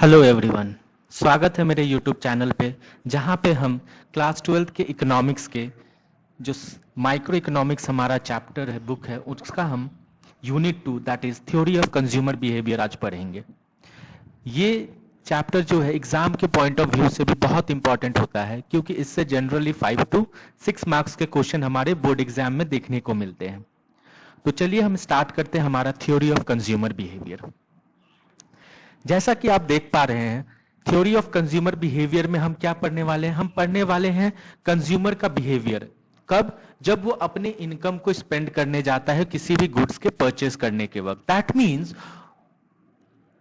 Hello everyone. स्वागत है मेरे यूट्यूब चैनल पे, जहाँ पे हम क्लास 12th के इकोनॉमिक्स के जो माइक्रो इकोनॉमिक्स हमारा चैप्टर है, बुक है, उसका हम unit 2 that is theory of consumer behaviour आज पढ़ेंगे। ये चैप्टर जो है एग्जाम के पॉइंट ऑफ व्यू से भी बहुत इंपॉर्टेंट होता है, क्योंकि इससे जनरली 5 to 6 मार्क्स के क्वेश्चन हमारे बोर्ड एग्जाम में देखने को मिलते हैं। तो चलिए हम स्टार्ट करते हैं हमारा थ्योरी ऑफ कंज्यूमर बिहेवियर। जैसा कि आप देख पा रहे हैं, थ्योरी ऑफ कंज्यूमर बिहेवियर में हम क्या पढ़ने वाले हैं? हम पढ़ने वाले हैं कंज्यूमर का बिहेवियर। कब? जब वो अपने इनकम को स्पेंड करने जाता है किसी भी गुड्स के परचेस करने के वक्त। That means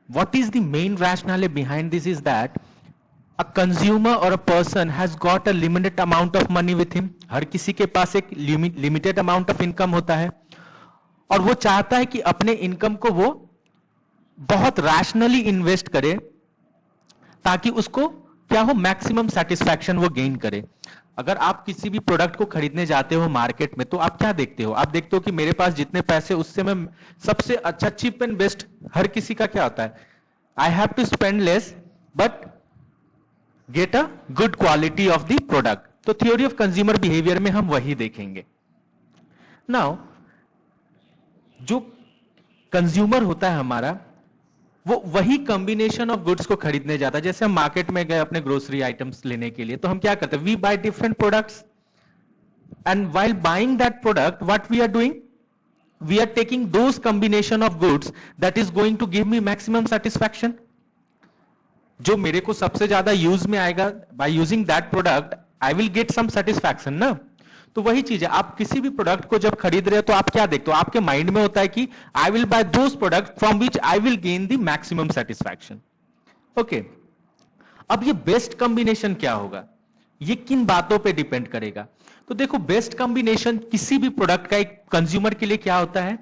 what is the main rationale behind this is that a consumer और a person has got a limited amount of money with him. हर किसी के पास एक लिमिटेड अमाउंट ऑफ इनकम होता है और वो चाहता है कि अपने इनकम को वो बहुत रैशनली इन्वेस्ट करे ताकि उसको क्या हो, मैक्सिमम सेटिस्फैक्शन वो गेन करे। अगर आप किसी भी प्रोडक्ट को खरीदने जाते हो मार्केट में, तो आप क्या देखते हो? आप देखते हो कि मेरे पास जितने पैसे, उससे मैं सबसे अच्छा, चीप एंड बेस्ट, हर किसी का क्या होता है, I have to spend less but get a good quality of the product. तो थ्योरी ऑफ कंज्यूमर बिहेवियर में हम वही देखेंगे। नाउ जो कंज्यूमर होता है हमारा, वो वही कॉम्बिनेशन ऑफ गुड्स को खरीदने जाता है। जैसे हम मार्केट में गए अपने ग्रोसरी आइटम्स लेने के लिए, तो हम क्या करते हैं? We buy different products and while buying that product what we are doing, we are taking those combination of goods that is going to give me maximum satisfaction. जो मेरे को सबसे ज्यादा यूज में आएगा, by using that product I will get some satisfaction ना। तो वही चीज है, आप किसी भी प्रोडक्ट को जब खरीद रहे हो तो आप क्या देखते हो? आपके माइंड में होता है कि I will buy those product from which I will gain the maximum satisfaction. Okay, अब ये बेस्ट कॉम्बिनेशन क्या होगा, ये किन बातों पे डिपेंड करेगा? तो देखो, बेस्ट कॉम्बिनेशन किसी भी प्रोडक्ट का एक कंज्यूमर के लिए क्या होता है,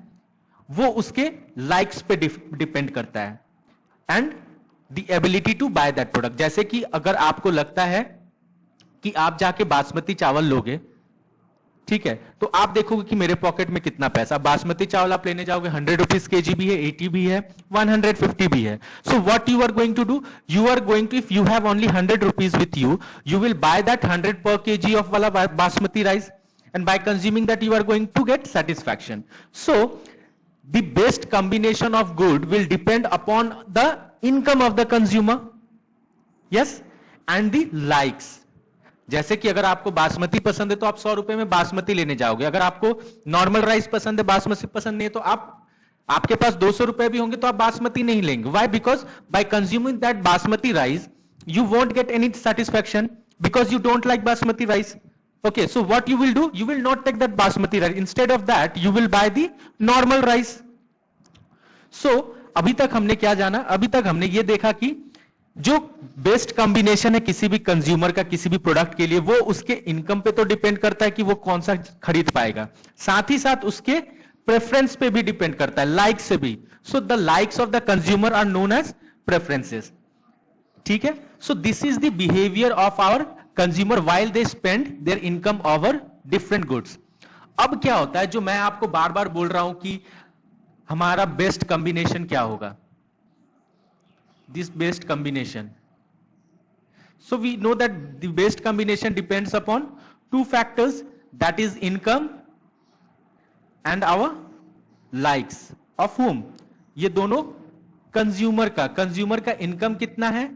वो उसके लाइक्स पे डिपेंड करता है and the ability to buy that product. जैसे कि अगर आपको लगता है कि आप जाके बासमती चावल लोगे, ठीक है, तो आप देखोगे कि मेरे पॉकेट में कितना पैसा। बासमती चावल आप लेने जाओगे, 100 रुपीज केजी भी है, 80 भी है, 150 भी है। So what you are going to do, you are going to, if you have only 100 rupees with you, you will buy that 100 per kg of वाला basmati rice, and by consuming that you are going to get satisfaction. So the best combination of good will depend upon the income of the consumer, yes, and the likes. जैसे कि अगर आपको बासमती पसंद है तो आप 100 रुपए में बासमती लेने जाओगे। अगर आपको नॉर्मल राइस पसंद है, बासमती पसंद नहीं है, तो आपके पास 200 रुपए भी होंगे तो आप बासमती नहीं लेंगे। Why? Because by consuming that basmati rice you won't get any satisfaction because you don't like basmati rice. Okay, so what you will do, you will not take that basmati rice, instead of that you will buy the normal rice. So अभी तक हमने क्या जाना? अभी तक हमने ये देखा कि जो बेस्ट कॉम्बिनेशन है किसी भी कंज्यूमर का किसी भी प्रोडक्ट के लिए, वो उसके इनकम पे तो डिपेंड करता है कि वो कौन सा खरीद पाएगा, साथ ही साथ उसके प्रेफरेंस पे भी डिपेंड करता है, लाइक से भी। So the likes of the consumer are known as preferences. ठीक है, so this is the behaviour of our consumer while they spend their income over different goods. अब क्या होता है, जो मैं आपको बार बार बोल रहा हूं कि हमारा बेस्ट कॉम्बिनेशन क्या होगा, this best combination. So we know that the best combination depends upon two factors, that is income and our likes of whom, ये दोनों कंज्यूमर का इनकम कितना है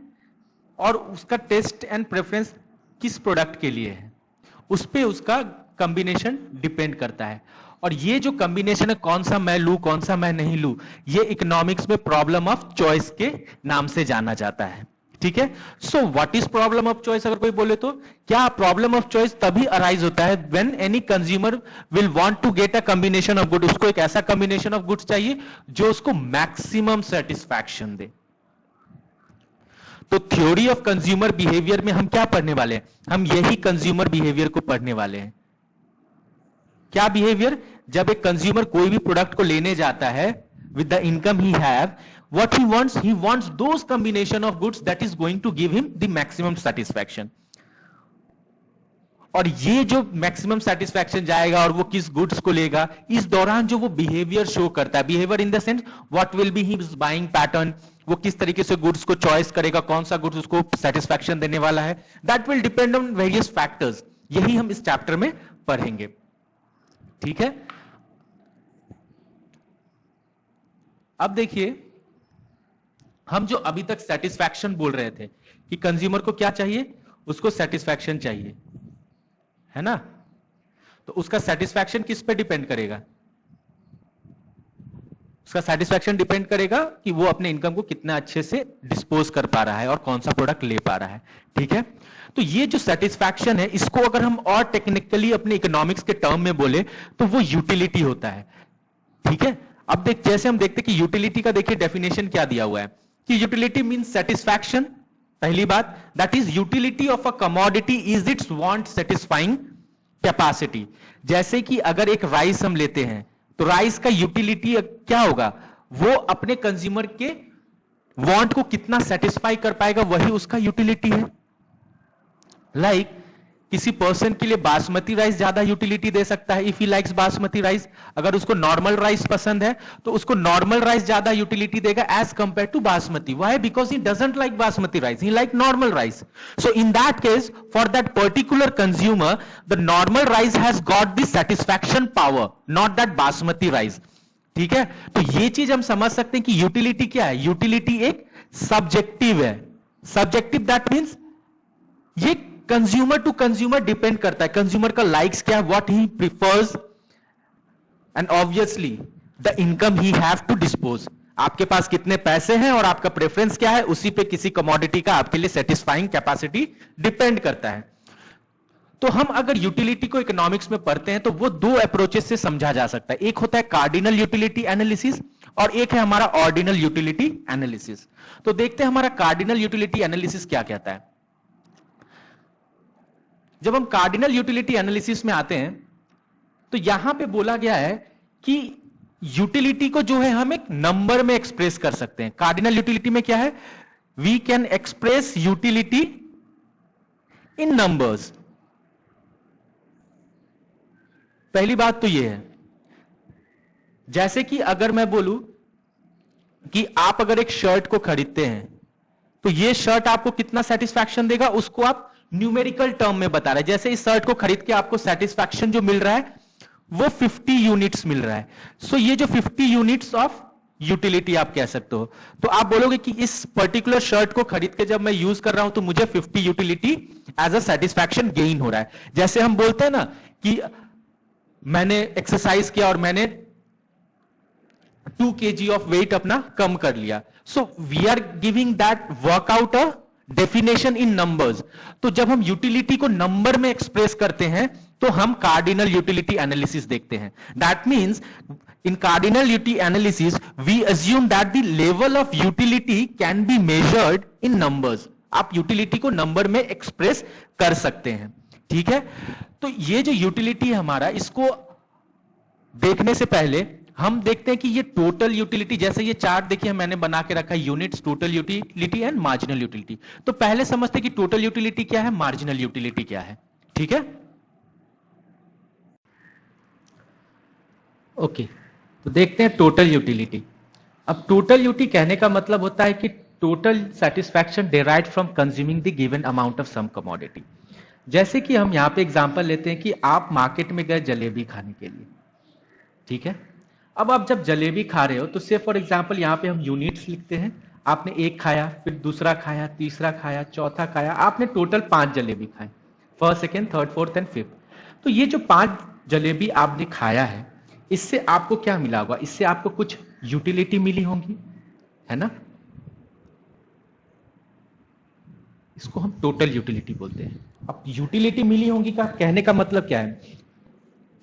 और उसका टेस्ट एंड प्रेफरेंस किस प्रोडक्ट के लिए है, उस पे उसका कॉम्बिनेशन डिपेंड करता है। और ये जो कॉम्बिनेशन है, कौन सा मैं लूं कौन सा मैं नहीं लूं, ये इकोनॉमिक्स में प्रॉब्लम ऑफ चॉइस के नाम से जाना जाता है। ठीक है, so what is problem of choice? अगर कोई बोले तो क्या प्रॉब्लम ऑफ चॉइस तभी अराइज होता है when any consumer will want to get a combination of good. उसको एक ऐसा कॉम्बिनेशन ऑफ गुड्स चाहिए जो उसको मैक्सिमम सेटिस्फैक्शन दे। तो थ्योरी ऑफ कंज्यूमर बिहेवियर में हम क्या पढ़ने वाले हैं? हम यही कंज्यूमर बिहेवियर को पढ़ने वाले हैं। क्या बिहेवियर? जब एक कंज्यूमर कोई भी प्रोडक्ट को लेने जाता है with the income he have, what he wants those combination of goods that is going to give him the maximum satisfaction. और ये जो मैक्सिमम सेटिस्फैक्शन जाएगा और वो किस गुड्स को लेगा, इस दौरान जो वो बिहेवियर शो करता है, behaviour in the sense what will be his buying pattern, वो किस तरीके से गुड्स को चॉइस करेगा, कौन सा गुड्स उसको सेटिस्फैक्शन देने वाला है, that will depend on various factors. यही हम इस चैप्टर में पढ़ेंगे। ठीक है, अब देखिए हम जो अभी तक सेटिस्फैक्शन बोल रहे थे कि कंज्यूमर को क्या चाहिए, उसको सेटिस्फैक्शन चाहिए, है ना। तो उसका सेटिस्फैक्शन किस पे डिपेंड करेगा, उसका सेटिस्फैक्शन डिपेंड करेगा कि वो अपने इनकम को कितना अच्छे से डिस्पोज कर पा रहा है और कौन सा प्रोडक्ट ले पा रहा है। ठीक है, तो ये जो सेटिस्फैक्शन है, इसको अगर हम और टेक्निकली अपने इकोनॉमिक्स के टर्म में बोले तो वो यूटिलिटी होता है। ठीक है, अब जैसे हम देखते कि यूटिलिटी का देखिए डेफिनेशन क्या दिया हुआ है कि यूटिलिटी मींस सेटिस्फैक्शन। पहली बात, that is utility of a commodity is it's want satisfying capacity. जैसे कि अगर एक राइस हम लेते हैं तो राइस का यूटिलिटी क्या होगा, वो अपने कंज्यूमर के वांट को कितना सेटिस्फाई कर पाएगा, वही उसका यूटिलिटी है। लाइक किसी पर्सन के लिए बासमती राइस ज्यादा यूटिलिटी दे सकता है, if he likes basmati rice. अगर उसको नॉर्मल राइस पसंद है तो उसको नॉर्मल राइस ज्यादा यूटिलिटी देगा as compare to basmati. Why? Because he doesn't like basmati rice, he like normal rice. So in that case for that particular consumer the normal rice has got the satisfaction power, not that basmati rice. ठीक है, तो ये चीज हम समझ सकते हैं कि यूटिलिटी क्या है। यूटिलिटी एक सब्जेक्टिव है। सब्जेक्टिव दैट मीन्स ये कंज्यूमर टू कंज्यूमर डिपेंड करता है। कंज्यूमर का लाइक्स क्या है, what he prefers, and obviously the income he have to dispose. आपके पास कितने पैसे हैं और आपका प्रेफरेंस क्या है, उसी पे किसी कमोडिटी का आपके लिए सेटिस्फाइंग कैपेसिटी डिपेंड करता है। तो हम अगर यूटिलिटी को इकोनॉमिक्स में पढ़ते हैं तो वो दो अप्रोचेस से समझा जा सकता है। एक होता है कार्डिनल यूटिलिटी एनालिसिस और एक है हमारा ऑर्डिनल यूटिलिटी एनालिसिस। तो देखते हैं हमारा कार्डिनल यूटिलिटी एनालिसिस क्या कहता है। जब हम कार्डिनल यूटिलिटी एनालिसिस में आते हैं तो यहां पे बोला गया है कि यूटिलिटी को जो है हम एक नंबर में एक्सप्रेस कर सकते हैं। कार्डिनल यूटिलिटी में क्या है, we can express utility in numbers. पहली बात तो यह है, जैसे कि अगर मैं बोलूं कि आप अगर एक शर्ट को खरीदते हैं तो यह शर्ट आपको कितना सेटिस्फैक्शन देगा, उसको आप न्यूमेरिकल टर्म में बता रहे हैं। जैसे इस शर्ट को खरीद के आपको सेटिस्फैक्शन जो मिल रहा है वो 50 यूनिट्स मिल रहा है। सो ये जो 50 यूनिट्स ऑफ यूटिलिटी आप कह सकते हो। तो आप बोलोगे कि इस पर्टिकुलर शर्ट को खरीद के जब मैं यूज कर रहा हूं तो मुझे 50 utility as a satisfaction gain हो रहा है। जैसे हम बोलते हैं ना कि मैंने एक्सरसाइज किया और मैंने 2 kg ऑफ वेट अपना कम कर लिया। So we are giving that workout a definition in numbers. तो जब हम यूटिलिटी को नंबर में एक्सप्रेस करते हैं तो हम कार्डिनल यूटिलिटी एनालिसिस देखते हैं। That means in cardinal utility analysis we assume that the level of utility can be measured in numbers. आप यूटिलिटी को नंबर में एक्सप्रेस कर सकते हैं। ठीक है, तो ये जो यूटिलिटी है हमारा, इसको देखने से पहले हम देखते हैं कि ये टोटल यूटिलिटी, जैसे ये चार्ट देखिए मैंने बना के रखा है, units, total utility and marginal utility. तो पहले समझते हैं कि टोटल यूटिलिटी क्या है, मार्जिनल यूटिलिटी क्या है। ठीक है, ओके, तो देखते हैं टोटल यूटिलिटी। अब टोटल यूटिलिटी कहने का मतलब होता है कि total satisfaction derived from consuming the given amount of some commodity. जैसे कि हम यहां पे एग्जांपल लेते हैं कि आप मार्केट में गए जलेबी खाने के लिए। ठीक है, अब आप जब जलेबी खा रहे हो तो से फॉर एग्जांपल यहां पे हम यूनिट्स लिखते हैं। आपने एक खाया, फिर दूसरा खाया, तीसरा खाया, चौथा खाया, आपने टोटल 5 जलेबी खाई, first, second, third, fourth and fifth. तो ये जो 5 जलेबी आपने खाया है, इससे आपको क्या मिला होगा, इससे आपको कुछ यूटिलिटी मिली होगी, है ना। इसको हम टोटल यूटिलिटी बोलते हैं। अब यूटिलिटी मिली होगी का कहने का मतलब क्या है,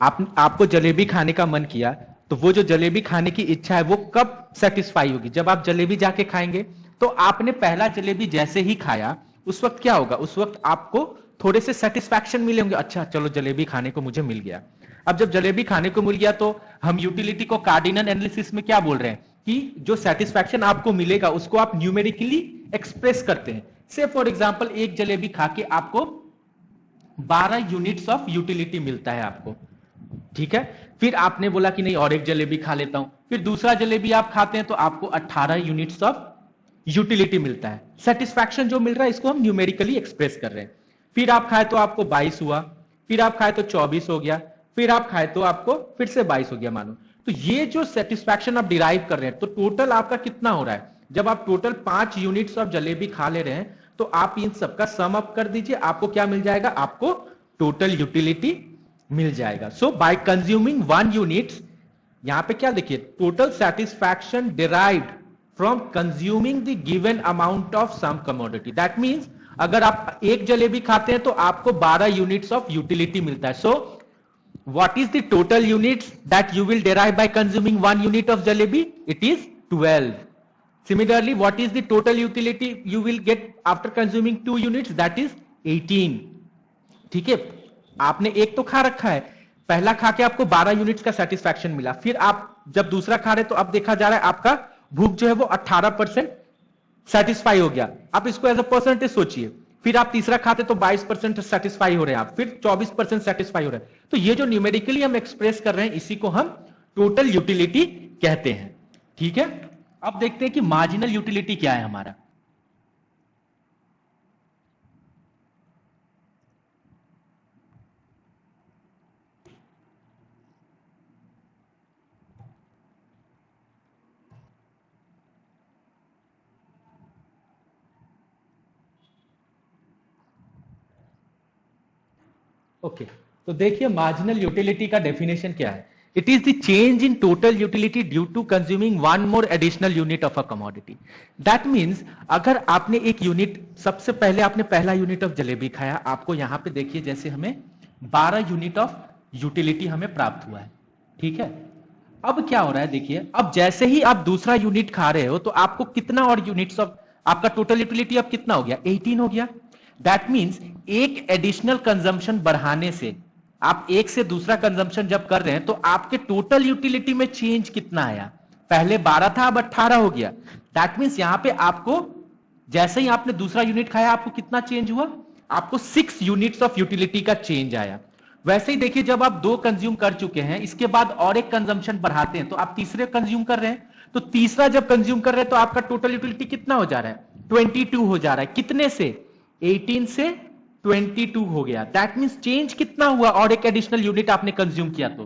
आपको जलेबी खाने का मन किया तो वो जो जलेबी खाने की इच्छा है वो कब सेटिस्फाई होगी, जब आप जलेबी जाके खाएंगे। तो आपने पहला जलेबी जैसे ही खाया उस वक्त क्या होगा, उस वक्त आपको थोड़े से सेटिस्फैक्शन मिले होंगे, अच्छा चलो जलेबी खाने को मुझे मिल गया। अब जब जलेबी खाने को मिल गया तो हम यूटिलिटी को कार्डिनल एनालिसिस में क्या बोल रहे हैं कि जो सेटिस्फैक्शन आपको मिलेगा उसको आप न्यूमेरिकली एक्सप्रेस करते हैं। से फॉर एग्जांपल एक जलेबी खा के आपको 12 यूनिट्स ऑफ यूटिलिटी मिलता है आपको। ठीक है, फिर आपने बोला कि नहीं और एक जलेबी खा लेता हूं, फिर दूसरा जलेबी आप खाते हैं तो आपको 18 यूनिट्स ऑफ यूटिलिटी मिलता है। सेटिस्फैक्शन जो मिल रहा है इसको हम न्यूमेरिकली एक्सप्रेस कर रहे हैं। फिर आप खाए तो आपको 22 हुआ, फिर आप खाए तो 24 हो गया, फिर आप खाए तो आपको फिर से 22 हो गया मानो। तो ये जो सेटिस्फैक्शन आप डिराइव कर रहे हैं, तो टोटल आपका कितना हो रहा है? जब आप टोटल 5 यूनिट्स ऑफ जलेबी खा ले रहे हैं तो आप इन सबका सम अप कर दीजिए, आपको क्या मिल जाएगा? आपको टोटल यूटिलिटी मिल जाएगा। सो बाय कंज्यूमिंग 1 यूनिट्स, यहां पे क्या देखिए, total satisfaction derived from consuming the given amount of some commodity. That means अगर आप एक जलेबी खाते हैं तो आपको 12 यूनिट्स ऑफ यूटिलिटी मिलता है। So what is the total units that you will derive bye consuming 1 unit of jalebi? It is 12. Similarly, what is the total utility you will get after consuming 2 units? That is 18. ठीक है, आपने एक तो खा रखा है, पहला खा के आपको 12 यूनिट्स का सेटिस्फैक्शन मिला, फिर आप जब दूसरा खा रहे तो अब देखा जा रहा है आपका भूख जो है वो 18% सेटिस्फाई हो गया। आप इसको एज अ परसेंटेज सोचिए, फिर आप तीसरा खाते तो 22% सेटिस्फाई हो रहे हैं आप, फिर 24% सेटिस्फाई हो रहे हैं। तो ये जो न्यूमेरिकली हम एक्सप्रेस कर रहे हैं इसी को हम टोटल यूटिलिटी कहते हैं। ठीक है, अब देखते हैं कि मार्जिनल यूटिलिटी क्या है हमारा। ओके, तो देखिए मार्जिनल यूटिलिटी का डेफिनेशन क्या है। It is the change in total utility due to consuming 1 more additional unit of a commodity. That means अगर आपने एक यूनिट, सबसे पहले आपने पहला यूनिट ऑफ जलेबी खाया, आपको यहां पे देखिए जैसे हमें 12 यूनिट ऑफ यूटिलिटी हमें प्राप्त हुआ है। ठीक है, अब क्या हो रहा है देखिए, अब जैसे ही आप दूसरा यूनिट खा रहे हो तो आपको कितना और यूनिट्स ऑफ, आपका टोटल यूटिलिटी अब कितना हो गया? 18 हो गया। दैट मींस एक एडिशनल कंजम्पशन बढ़ाने से, आप एक से दूसरा कंजम्पशन जब कर रहे हैं तो आपके टोटल यूटिलिटी में चेंज कितना आया? पहले 12 था, अब 18 हो गया। दैट मींस यहां पे आपको जैसे ही आपने दूसरा यूनिट खाया आपको कितना चेंज हुआ? आपको 6 यूनिट्स ऑफ यूटिलिटी का चेंज आया। वैसे ही देखिए, जब आप 2 कंज्यूम कर चुके हैं, इसके बाद और एक कंजम्पशन बढ़ाते हैं तो आप तीसरे कंज्यूम कर रहे हैं, तो तीसरा जब कंज्यूम कर रहे हैं तो आपका टोटल यूटिलिटी कितना हो जा रहा है? 22 हो जा रहा है। कितने से? 18 से 22 हो गया। दैट मींस चेंज कितना हुआ? और एक एडिशनल यूनिट आपने कंज्यूम किया तो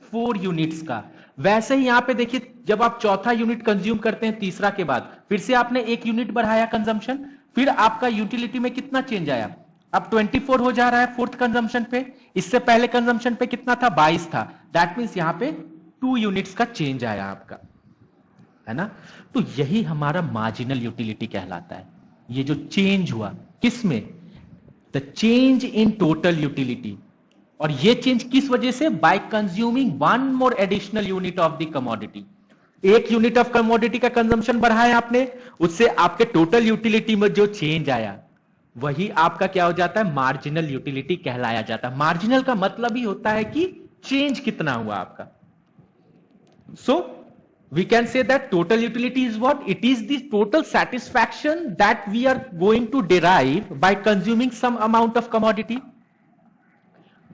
4 यूनिट्स का। वैसे ही यहां पे देखिए, जब आप चौथा यूनिट कंज्यूम करते हैं तीसरा के बाद, फिर से आपने 1 यूनिट बढ़ाया कंजम्पशन, फिर आपका यूटिलिटी में कितना चेंज आया? अब 24 हो जा रहा है फोर्थ कंजम्पशन पे। इससे पहले कंजम्पशन पे कितना था? 22 था। दैट मींस यहां पे 2 यूनिट्स का चेंज आया आपका, है ना। तो यही हमारा मार्जिनल यूटिलिटी कहलाता है। ये जो चेंज हुआ किसमें? The change in total utility. और ये चेंज किस वजह से? Bye consuming 1 more additional unit of the commodity. एक यूनिट ऑफ कमोडिटी का कंजम्पशन बढ़ाया आपने, उससे आपके टोटल यूटिलिटी में जो चेंज आया वही आपका क्या हो जाता है? मार्जिनल यूटिलिटी कहलाया जाता है। मार्जिनल का मतलब ही होता है कि चेंज कितना हुआ आपका। सो we can say that total utility is what? It is the total satisfaction that we are going to derive by consuming some amount of commodity.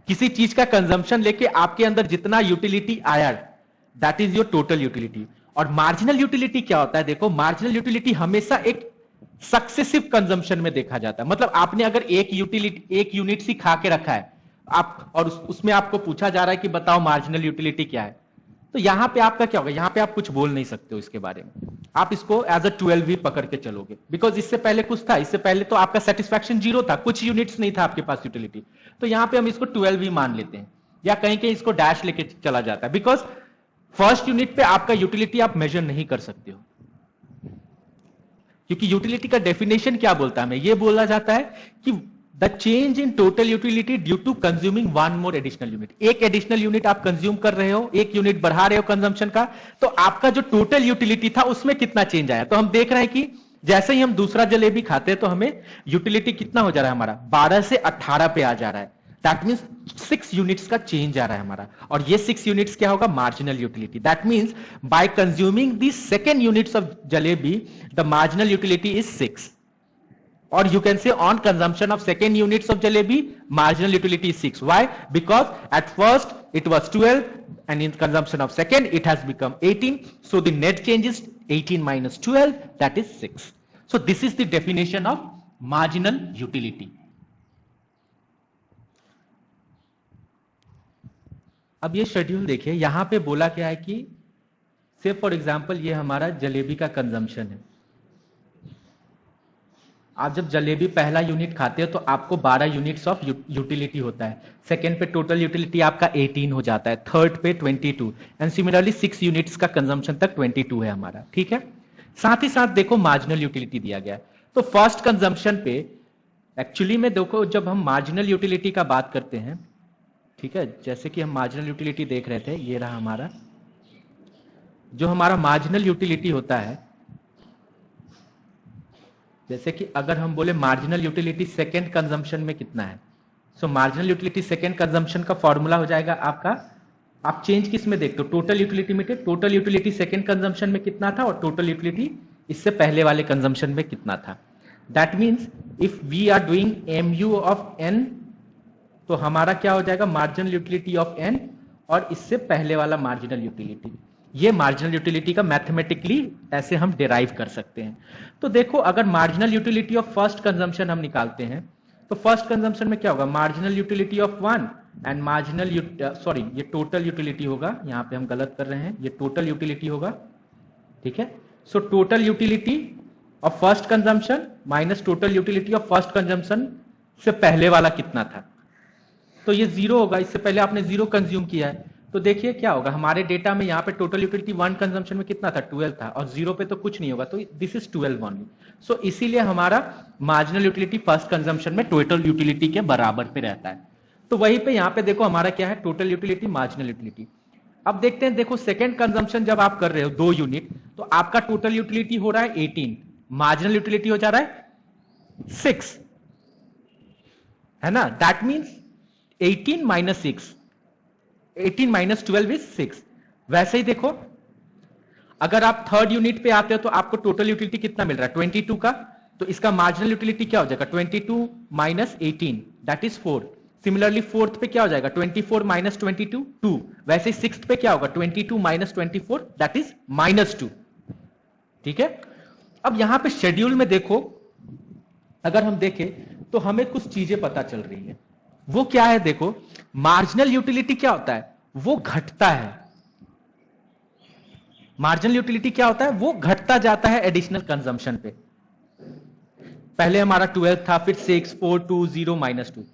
किसी चीज का कंजम्पशन लेके आपके अंदर जितना यूटिलिटी आया, that is your total utility. और marginal utility क्या होता है? देखो, मार्जिनल यूटिलिटी हमेशा एक सक्सेसिव कंजम्पशन में देखा जाता है। मतलब आपने अगर एक यूनिट ही खा के रखा है आप, और उसमें आपको पूछा जा रहा है कि बताओ मार्जिनल यूटिलिटी क्या है, तो यहां पे आपका क्या होगा? यहां पे आप कुछ बोल नहीं सकते हो इसके बारे में। आप इसको एज अ 12 भी पकड़ के चलोगे, बिकॉज इससे पहले कुछ था, इससे पहले तो आपका सेटिस्फैक्शन 0 था, कुछ यूनिट्स नहीं था आपके पास यूटिलिटी। तो यहां पे हम इसको 12 भी मान लेते हैं, या कहीं कहीं इसको डैश लेके चला जाता है, बिकॉज फर्स्ट यूनिट पे आपका यूटिलिटी आप मेजर नहीं कर सकते हो। क्योंकि यूटिलिटी का डेफिनेशन क्या बोलता है? हमें यह बोला जाता है कि the change in total utility due to consuming 1 more additional unit. एक एडिशनल यूनिट आप कंज्यूम कर रहे हो, एक यूनिट बढ़ा रहे हो कंजम्पशन का, तो आपका जो टोटल यूटिलिटी था उसमें कितना चेंज आया? तो हम देख रहे हैं कि जैसे ही हम दूसरा जलेबी खाते हैं तो हमें यूटिलिटी कितना हो जा रहा है हमारा? 12 से 18 पे आ जा रहा है। दैट मींस 6 यूनिट्स का चेंज आ रहा है हमारा, और ये 6 यूनिट्स क्या होगा? Marginal utility. That means by consuming the second units of jalebi the marginal utility is 6, or you can say on consumption of second units of jalebi marginal utility is 6. Why? Because at first it was 12 and in consumption of second it has become 18, so the net change is 18 minus 12, that is 6. So this is the definition of marginal utility. अब ये schedule देखिए, यहां पे बोला क्या है कि से फॉर एग्जाम्पल ये हमारा जलेबी का कंजम्पशन है। आप जब जलेबी पहला यूनिट खाते हो तो आपको 12 यूनिट्स ऑफ यूटिलिटी होता है, सेकेंड पे टोटल यूटिलिटी आपका 18 हो जाता है, थर्ड पे 22, एंड सिमिलरली 6 यूनिट्स का कंजम्पशन तक 22 है हमारा, ठीक है। साथ ही साथ देखो मार्जिनल यूटिलिटी दिया गया है, तो फर्स्ट कंजम्पशन पे एक्चुअली में देखो जब हम मार्जिनल यूटिलिटी का बात करते हैं, ठीक है, जैसे कि हम मार्जिनल यूटिलिटी देख रहे थे, ये रहा हमारा जो हमारा मार्जिनल यूटिलिटी होता है, जैसे कि अगर हम बोले मार्जिनल यूटिलिटी सेकेंड कंजम्पशन में कितना है, सो मार्जिनल यूटिलिटी सेकेंड कंजम्पशन का फॉर्मूला हो जाएगा आपका, आप चेंज किस में देखते हो, टोटल यूटिलिटी में, टोटल यूटिलिटी सेकेंड कंजम्पशन में कितना था और टोटल यूटिलिटी इससे पहले वाले कंजम्पशन में कितना था। That means if we are doing MU of N, तो हमारा क्या हो जाएगा मार्जिनल यूटिलिटी ऑफ एन और इससे पहले वाला मार्जिनल यूटिलिटी। ये मार्जिनल यूटिलिटी का मैथमेटिकली ऐसे हम डिराइव कर सकते हैं। तो देखो अगर marginal utility of first consumption हम निकालते हैं तो फर्स्ट कंजम्पशन में क्या होगा, marginal utility of one and marginal sorry ये टोटल यूटिलिटी होगा, यहां पे हम गलत कर रहे हैं, ये टोटल यूटिलिटी होगा, ठीक है। So total utility of first consumption minus total utility of first consumption से पहले वाला कितना था, तो ये जीरो होगा, इससे पहले आपने जीरो कंज्यूम किया है, तो देखिए क्या होगा हमारे डेटा में यहाँ पे टोटल यूटिलिटी वन कंजम्पशन में कितना था, 12 था, और जीरो पे तो कुछ नहीं होगा, तो दिस इज 12 ओनली। सो इसीलिए हमारा मार्जिनल यूटिलिटी फर्स्ट कंजम्पशन में टोटल यूटिलिटी के बराबर पे रहता है। तो वहीं पे यहाँ पे देखो हमारा क्या है, टोटल यूटिलिटी मार्जिनल यूटिलिटी। अब देखते हैं, देखो सेकेंड कंजम्पशन जब आप कर रहे हो 2 यूनिट, तो आपका टोटल यूटिलिटी हो रहा है 18, मार्जिनल यूटिलिटी हो जा रहा है 6, है ना। That means 18 minus 6, 18 minus 12 is 6। वैसे ही देखो अगर आप थर्ड यूनिट पे आते हो तो आपको टोटल यूटिलिटी कितना मिल रहा है 22 का, तो इसका मार्जिनल यूटिलिटी क्या हो जाएगा 22 minus 18 that is 4। Similarly fourth पे क्या हो जाएगा 24 माइनस 22 2। वैसे ही सिक्स्थ पे क्या होगा 22 माइनस 24 दैट इज -2, ठीक है। अब यहां पे शेड्यूल में देखो अगर हम देखें तो हमें कुछ चीजें पता चल रही है, वो क्या है, देखो मार्जिनल यूटिलिटी क्या होता है, वो घटता है, मार्जिनल यूटिलिटी क्या होता है, वो घटता जाता है एडिशनल कंजम्पशन पे। पहले हमारा 12 था, फिर 6 4 2 0 -2,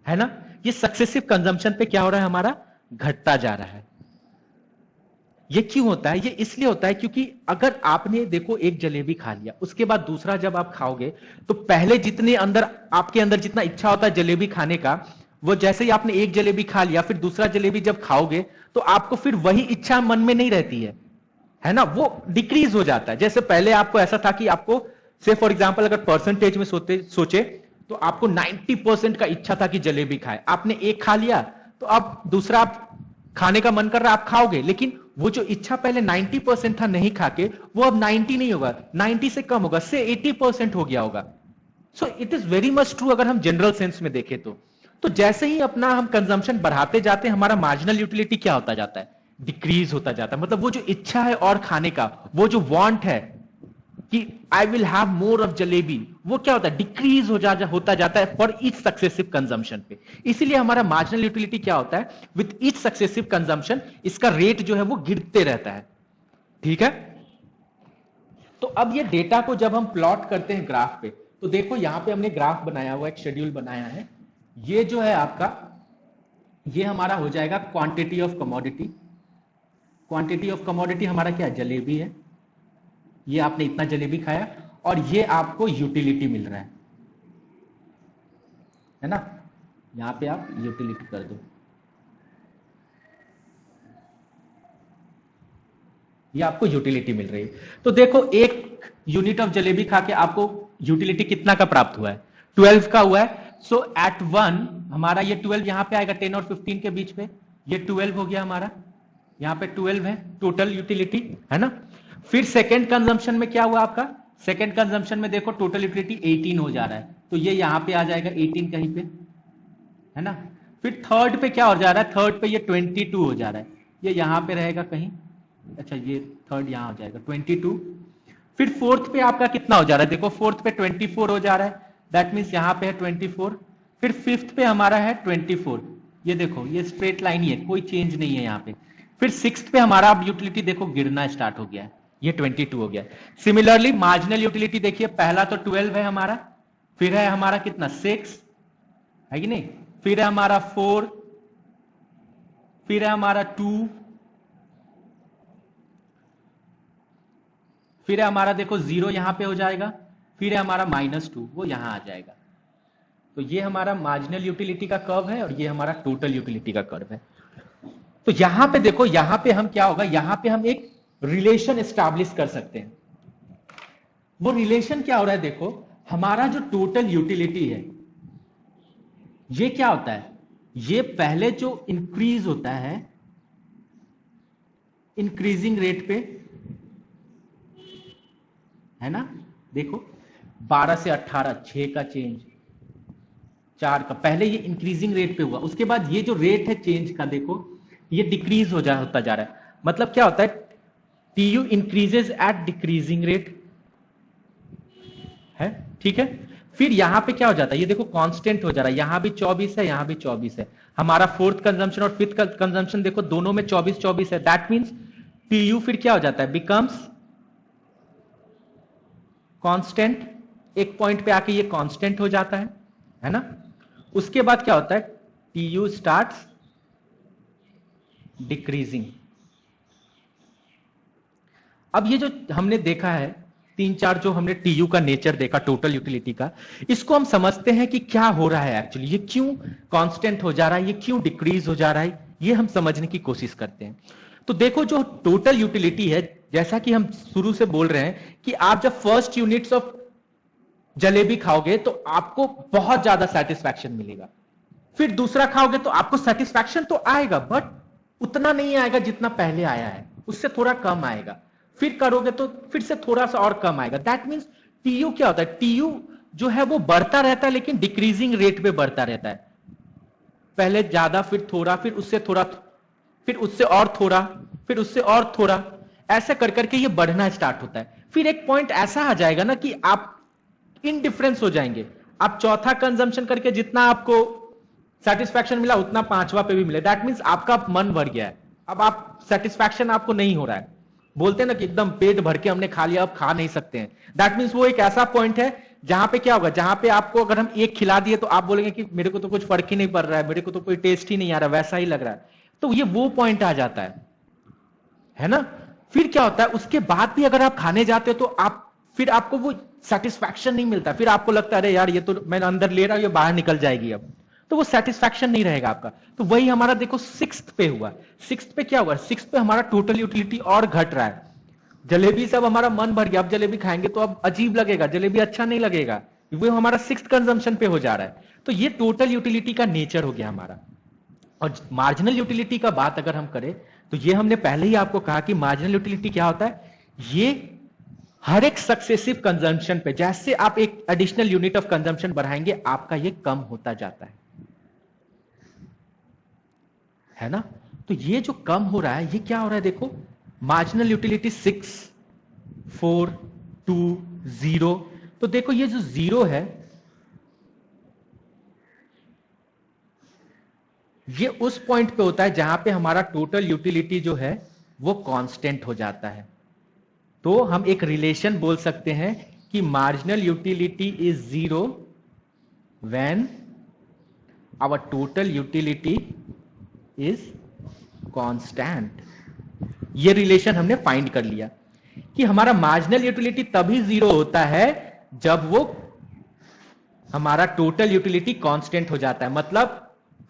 है ना। ये सक्सेसिव कंजम्पशन पे क्या हो रहा है, हमारा घटता जा रहा है। ये क्यों होता है, ये इसलिए होता है क्योंकि अगर आपने देखो एक जलेबी खा लिया, उसके बाद दूसरा जब आप खाओगे तो पहले जितने अंदर आपके अंदर जितना इच्छा होता है जलेबी खाने का, वो जैसे ही आपने एक जलेबी खा लिया फिर दूसरा जलेबी जब खाओगे तो आपको फिर वही इच्छा मन में नहीं रहती है ना, वो डिक्रीज हो जाता है। जैसे पहले आपको ऐसा था कि आपको से फॉर एग्जांपल अगर परसेंटेज में सोचे तो आपको 90% का इच्छा था कि जलेबी खाए, आपने एक खा लिया तो अब दूसरा आप खाने का मन कर रहा है, आप खाओगे, लेकिन वो जो इच्छा पहले 90% था नहीं खाके, वो अब 90 नहीं होगा, 90 से कम होगा, से 80% हो गया होगा। So it is very much true अगर हम जनरल सेंस में देखें तो जैसे ही अपना हम कंजम्पशन बढ़ाते जाते हैं हमारा मार्जिनल यूटिलिटी क्या होता जाता है, डिक्रीज होता जाता है। मतलब वो जो इच्छा है और खाने का, वो जो वांट है कि I will have more of jalebi, वो क्या होता है, डिक्रीज होता जाता है फॉर ईच सक्सेसिव कंजम्पशन पे। इसीलिए हमारा मार्जिनल यूटिलिटी क्या होता है, विथ ईच सक्सेसिव कंजम्पशन इसका रेट जो है वो गिरते रहता है, ठीक है। तो अब ये डेटा को जब हम प्लॉट करते हैं ग्राफ पे, तो देखो यहां पे हमने ग्राफ बनाया हुआ, एक शेड्यूल बनाया है, ये जो है आपका, ये हमारा हो जाएगा quantity of commodity. Quantity of commodity हमारा क्या है, जलेबी है, ये आपने इतना जलेबी खाया, और ये आपको यूटिलिटी मिल रहा है ना, यहां पे आप यूटिलिटी कर दो, ये आपको यूटिलिटी मिल रही है। तो देखो एक यूनिट ऑफ जलेबी खा के आपको यूटिलिटी कितना का प्राप्त हुआ है, 12 का हुआ है। सो एट 1 हमारा ये 12 यहां पे आएगा, 10 और 15 के बीच पे ये 12 हो गया हमारा, यहां पे 12 है टोटल यूटिलिटी, है ना। फिर सेकेंड कंजम्पशन में क्या हुआ आपका, सेकेंड कंजम्पशन में देखो टोटल यूटिलिटी 18 हो जा रहा है, तो ये यहां पे आ जाएगा 18 कहीं पे, है ना। फिर थर्ड पे क्या हो जा रहा है, थर्ड पे ये 22 हो जा रहा है, ये यहां पे रहेगा कहीं, अच्छा ये थर्ड यहां हो जाएगा 22। फिर फोर्थ पे आपका कितना हो जा रहा है, देखो फोर्थ पे 24 हो जा रहा है, दैट मीन्स यहां पे है 24। फिर फिफ्थ पे हमारा है 24, ये देखो ये स्ट्रेट लाइन ही है, कोई चेंज नहीं है यहां पे। फिर सिक्स्थ पे हमारा अब यूटिलिटी देखो गिरना स्टार्ट हो गया है, ये 22 हो गया। सिमिलरली मार्जिनल यूटिलिटी देखिए, पहला तो 12 है हमारा, फिर है हमारा कितना 6 है कि नहीं, फिर है हमारा 4, फिर है हमारा 2, फिर है हमारा देखो 0 यहां पे हो जाएगा, फिर है हमारा -2 वो यहां आ जाएगा। तो ये हमारा मार्जिनल यूटिलिटी का कर्व है और ये हमारा टोटल यूटिलिटी का कर्व है। तो यहां पे देखो, यहां पे हम क्या होगा, यहां पे हम एक रिलेशन एस्टैब्लिश कर सकते हैं। वो रिलेशन क्या हो रहा है, देखो हमारा जो टोटल यूटिलिटी है ये क्या होता है, ये पहले जो इंक्रीज होता है इंक्रीजिंग रेट पे, है ना, देखो 12 से 18, 6 का चेंज, 4 का, पहले ये इंक्रीजिंग रेट पे हुआ, उसके बाद ये जो रेट है चेंज का देखो ये डिक्रीज होता जा रहा है। मतलब क्या होता है, TU increases at decreasing rate है, ठीक है। फिर यहां पे क्या हो जाता है, ये देखो कांस्टेंट हो जा रहा है, यहां भी 24 है, यहां भी 24 है। हमारा फोर्थ कंजम्पशन और फिफ्थ कंजम्पशन देखो दोनों में 24 है, दैट मींस टीयू फिर क्या हो जाता है, बिकम्स कांस्टेंट, एक पॉइंट पे आके ये कांस्टेंट हो जाता है ना। उसके बाद क्या होता है, टीयू स्टार्ट्स डिक्रीजिंग। अब ये जो हमने देखा है 3-4 जो हमने टीयू का नेचर देखा टोटल यूटिलिटी का, इसको हम समझते हैं कि क्या हो रहा है एक्चुअली, ये क्यों कांस्टेंट हो जा रहा है, ये क्यों डिक्रीज हो जा रहा है, ये हम समझने की कोशिश करते हैं। तो देखो जो टोटल यूटिलिटी है, जैसा कि हम शुरू से बोल रहे हैं कि आप जब फर्स्ट यूनिट्स ऑफ जलेबी खाओगे तो आपको बहुत ज्यादा सेटिस्फैक्शन मिलेगा, फिर दूसरा खाओगे तो आपको सेटिस्फैक्शन तो आएगा बट उतना नहीं आएगा जितना पहले आया है, उससे थोड़ा कम आएगा, फिर करोगे तो फिर से थोड़ा सा और कम आएगा। दैट मींस टीयू क्या होता है, टीयू जो है वो बढ़ता रहता है लेकिन डिक्रीजिंग रेट पे बढ़ता रहता है, पहले ज्यादा फिर थोड़ा, फिर उससे थोड़ा, फिर उससे और थोड़ा, फिर उससे और थोड़ा, ऐसे कर करके ये बढ़ना स्टार्ट होता है। फिर एक पॉइंट ऐसा आ जाएगा ना कि आप इनडिफरेंस हो जाएंगे, आप चौथा कंजम्पशन करके जितना आपको सेटिस्फैक्शन मिला उतना पांचवा पे भी मिले, दैट मींस आपका मन भर गया है, अब आप सेटिस्फैक्शन आपको नहीं हो रहा है, बोलते हैं ना कि एकदम पेट भर के हमने खा लिया अब खा नहीं सकते हैं। दैट मींस वो एक ऐसा पॉइंट है जहां पे क्या होगा, जहां पे आपको अगर हम एक खिला दिए तो आप बोलेंगे कि मेरे को तो कुछ फर्क ही नहीं पड़ रहा है, मेरे को तो कोई टेस्ट ही नहीं आ रहा, वैसा ही लग रहा है। तो ये वो पॉइंट आ जाता है ना। फिर क्या होता है, उसके बाद भी अगर आप खाने जाते हो तो आप फिर आपको वो सेटिस्फैक्शन नहीं मिलता, फिर आपको लगता है अरे यार ये तो मैं अंदर ले रहा हूं, ये बाहर निकल जाएगी अब, तो वो सेटिस्फैक्शन नहीं रहेगा आपका। तो वही हमारा देखो सिक्स्थ पे हुआ, सिक्स्थ पे क्या हुआ, सिक्स्थ पे हमारा टोटल यूटिलिटी और घट रहा है, जलेबी से अब हमारा मन भर गया, अब जलेबी खाएंगे तो अब अजीब लगेगा, जलेबी अच्छा नहीं लगेगा, वो हमारा सिक्स्थ कंजम्पशन पे हो जा रहा है। तो ये टोटल यूटिलिटी का नेचर हो गया हमारा। और मार्जिनल यूटिलिटी का बात अगर हम करें तो ये हमने पहले ही आपको कहा कि मार्जिनल यूटिलिटी क्या होता है, ये हर एक सक्सेसिव कंजम्पशन पे जैसे आप एक एडिशनल यूनिट ऑफ कंजम्पशन बढ़ाएंगे आपका ये कम होता जाता है ना। तो ये जो कम हो रहा है ये क्या हो रहा है, देखो मार्जिनल यूटिलिटी 6, 4, 2, 0, तो देखो ये जो 0 है ये उस पॉइंट पे होता है जहां पे हमारा टोटल यूटिलिटी जो है वो कांस्टेंट हो जाता है। तो हम एक रिलेशन बोल सकते हैं कि marginal utility is 0 when our total utility is constant. ये रिलेशन हमने फाइंड कर लिया कि हमारा मार्जिनल यूटिलिटी तभी 0 होता है जब वो हमारा टोटल यूटिलिटी कांस्टेंट हो जाता है। मतलब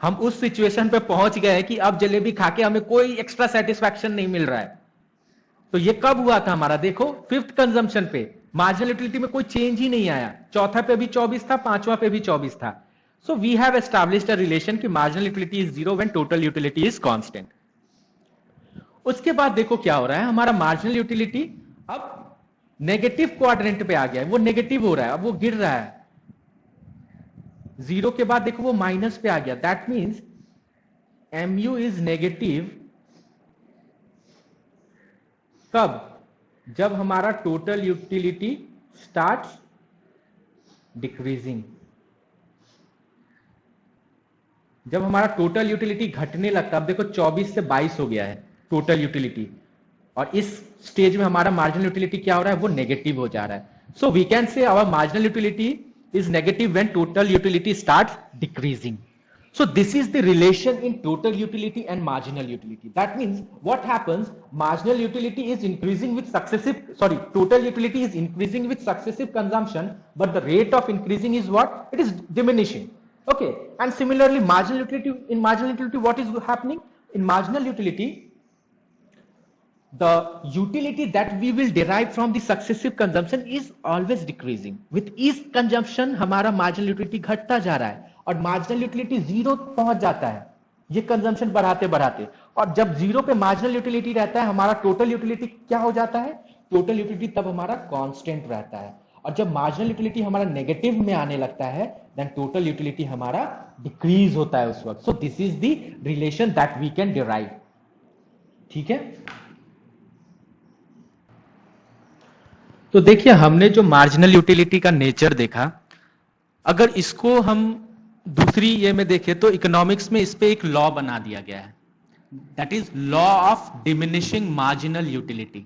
हम उस सिचुएशन पे पहुंच गए कि अब जलेबी खाके हमें कोई एक्स्ट्रा सेटिस्फैक्शन नहीं मिल रहा है। तो ये कब हुआ था हमारा, देखो फिफ्थ कंजम्पशन पे मार्जिनल यूटिलिटी में कोई चेंज ही नहीं आया, चौथा पे भी 24 था, पांचवा पे भी 24 था। So we have established a relation कि marginal utility is 0 when total utility is constant. उसके बाद देखो क्या हो रहा है, हमारा मार्जिनल यूटिलिटी अब नेगेटिव क्वाड्रेंट पे आ गया है, वो नेगेटिव हो रहा है, अब वो गिर रहा है, 0 के बाद देखो वो माइनस पे आ गया, that means mu is negative कब, जब हमारा टोटल यूटिलिटी स्टार्ट्स डिक्रीजिंग, जब हमारा टोटल यूटिलिटी घटने लगता है। अब देखो 24 से 22 हो गया है टोटल यूटिलिटी, और इस स्टेज में हमारा मार्जिनल यूटिलिटी क्या हो रहा है, वो नेगेटिव हो जा रहा है। So we can say our marginal utility is negative when total utility starts decreasing. So this is the relation in total utility and marginal utility. That means what happens, marginal utility is increasing with successive, total utility is increasing with successive consumption, but the rate of increasing is what? It is diminishing. Okay, and similarly marginal utility, in marginal utility what is happening? In marginal utility, the utility that we will derive from the successive consumption is always decreasing. With each consumption हमारा marginal utility घटता जा रहा है, और marginal utility zero पहुंच जाता है ये कंजम्पशन बढ़ाते बढ़ाते। और जब जीरो पे मार्जिनल यूटिलिटी रहता है, हमारा टोटल यूटिलिटी क्या हो जाता है? टोटल यूटिलिटी तब हमारा कांस्टेंट रहता है। और जब मार्जिनल यूटिलिटी हमारा नेगेटिव में आने लगता है, देन टोटल यूटिलिटी हमारा डिक्रीज होता है उस वक्त। So this is the relation that we can derive. ठीक है, तो देखिए हमने जो मार्जिनल यूटिलिटी का नेचर देखा, अगर इसको हम दूसरी ये में देखें तो इकोनॉमिक्स में इस पे एक लॉ बना दिया गया है, that is law of diminishing marginal utility.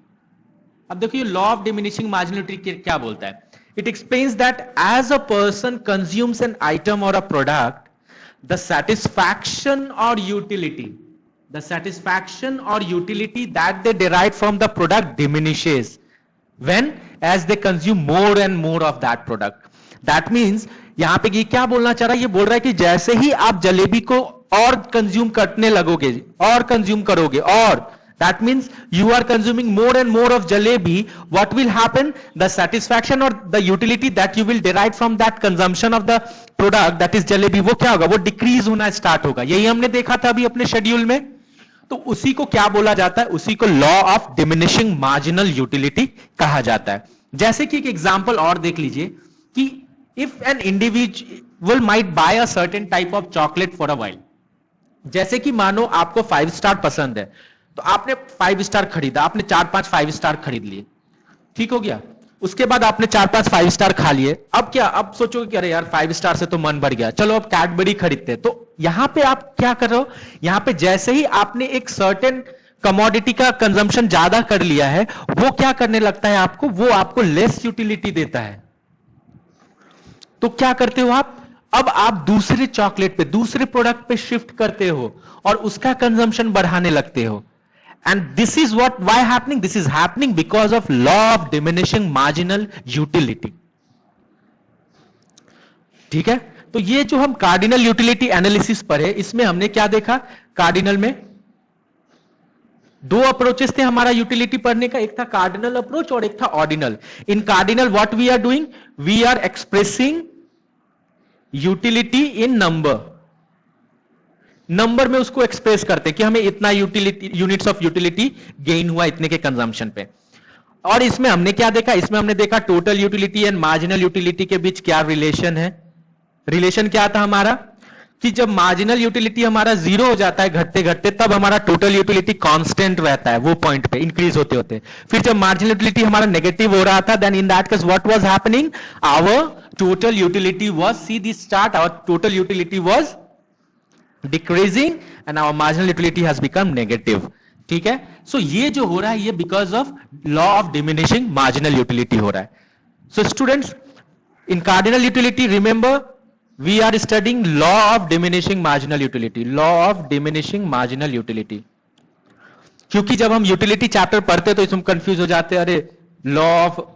अब देखिए law of diminishing marginal utility क्या बोलता है? It explains that as a person consumes an item और a product, the satisfaction or utility that they derive from the product diminishes when as they consume more and more of that product. That means यहां पे ये क्या बोलना चाह रहा है? ये बोल रहा है कि जैसे ही आप जलेबी को और कंज्यूम करने लगोगे और कंज्यूम करोगे, और that means you are consuming more and more of jalebi, what will happen? The satisfaction or the utility that you will derive from that consumption of the product, that is jalebi, वो क्या होगा? वो decrease होना start होगा। यही हमने देखा था अभी अपने शेड्यूल में। तो उसी को क्या बोला जाता है? उसी को law of diminishing marginal utility कहा जाता है। जैसे कि एक एग्जांपल और देख लीजिए कि if an individual might buy a certain type of chocolate for a while, जैसे कि मानो आपको 5 स्टार पसंद है, तो आपने 5 स्टार खरीदा, आपने 4-5 5 स्टार खरीद लिए, ठीक हो गया। उसके बाद आपने 4-5 5 स्टार खा लिए। अब क्या, अब सोचोगे कि अरे यार 5 स्टार से तो मन भर गया, चलो अब कैडबरी खरीदते हैं। तो यहां पे आप क्या कर रहे हो? यहां पे जैसे ही आपने एक सर्टेन कमोडिटी का कंजम्पशन ज्यादा कर लिया है, वो क्या करने लगता है आपको? वो आपको लेस यूटिलिटी देता है। तो क्या करते हो आप? अब आप दूसरे चॉकलेट पे, दूसरे प्रोडक्ट पे शिफ्ट करते हो और उसका कंजम्पशन बढ़ाने लगते हो। And this is why happening? This is happening because of law of diminishing marginal utility. ठीक है, तो ये जो हम कार्डिनल यूटिलिटी एनालिसिस पर है, इसमें हमने क्या देखा? कार्डिनल में 2 अप्रोचेस थे हमारा यूटिलिटी पढ़ने का, एक था कार्डिनल अप्रोच और एक था ordinal. In cardinal what we are doing? We are expressing utility in number में उसको एक्सप्रेस करते कि हमें इतना utility, units of utility gain हुआ इतने के कंजम्पशन पे। और इसमें हमने क्या देखा? इसमें हमने देखा total utility and marginal utility के बीच क्या रिलेशन है। रिलेशन क्या था हमारा? कि जब मार्जिनल यूटिलिटी हमारा जीरो हो जाता है घटते घटते, तब हमारा टोटल यूटिलिटी कांस्टेंट रहता है वो पॉइंट पे, इंक्रीज होते होते। फिर जब मार्जिनल यूटिलिटी हमारा नेगेटिव हो रहा था, then in that case what was happening? Our total utility was, see this chart, our total utility was decreasing and our marginal utility has become negative. ठीक है, सो ये जो हो रहा है ये because of law of diminishing marginal utility हो रहा है। So students, in cardinal utility remember we are studying law of diminishing marginal utility, law of diminishing marginal utility. क्योंकि जब हम यूटिलिटी चैप्टर पढ़ते हैं तो इसमें कंफ्यूज हो जाते हैं, अरे law of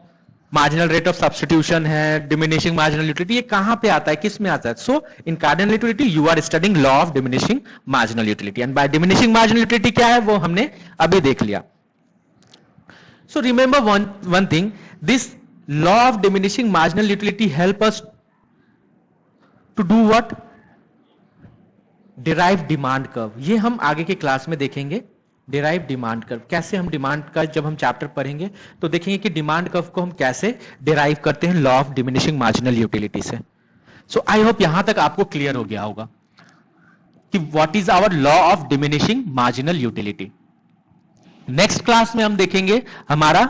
marginal rate of substitution है, डिमिनिशिंग मार्जिनल यूटिलिटी, ये कहां पे आता है, किस में आता है? So in cardinal utility you are studying law of diminishing marginal utility, and by diminishing marginal utility क्या है वो हमने अभी देख लिया। So remember one thing, this law of diminishing marginal utility help us to do what? Derive demand curve. ये हम आगे के क्लास में देखेंगे, डिराइव डिमांड कर्व। कैसे हम डिमांड का, जब हम चैप्टर पढ़ेंगे तो देखेंगे कि डिमांड कर्व को हम कैसे डिराइव करते हैं law of diminishing marginal utility से। सो आई होप यहां तक आपको क्लियर हो गया होगा कि what is our law of diminishing marginal utility. Next class में हम देखेंगे हमारा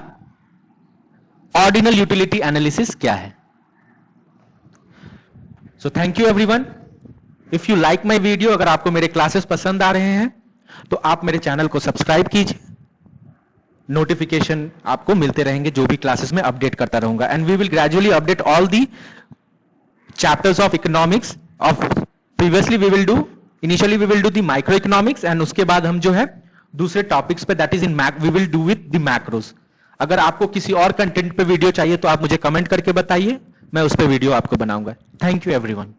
ऑर्डिनल यूटिलिटी एनालिसिस क्या है। So thank you everyone. If you like my video, अगर आपको मेरे क्लासेस पसंद आ रहे हैं तो आप मेरे चैनल को सब्सक्राइब कीजिए, नोटिफिकेशन आपको मिलते रहेंगे जो भी क्लासेस में अपडेट करता रहूंगा। And we will gradually update all the chapters of economics of previously we will do initially we will do the micro economics, and उसके बाद हम जो है दूसरे टॉपिक्स पे that is in we will do with the macros. अगर आपको किसी और कंटेंट पे वीडियो चाहिए तो आप मुझे कमेंट करके बताइए, मैं उस पे वीडियो आपको बनाऊंगा। Thank you everyone.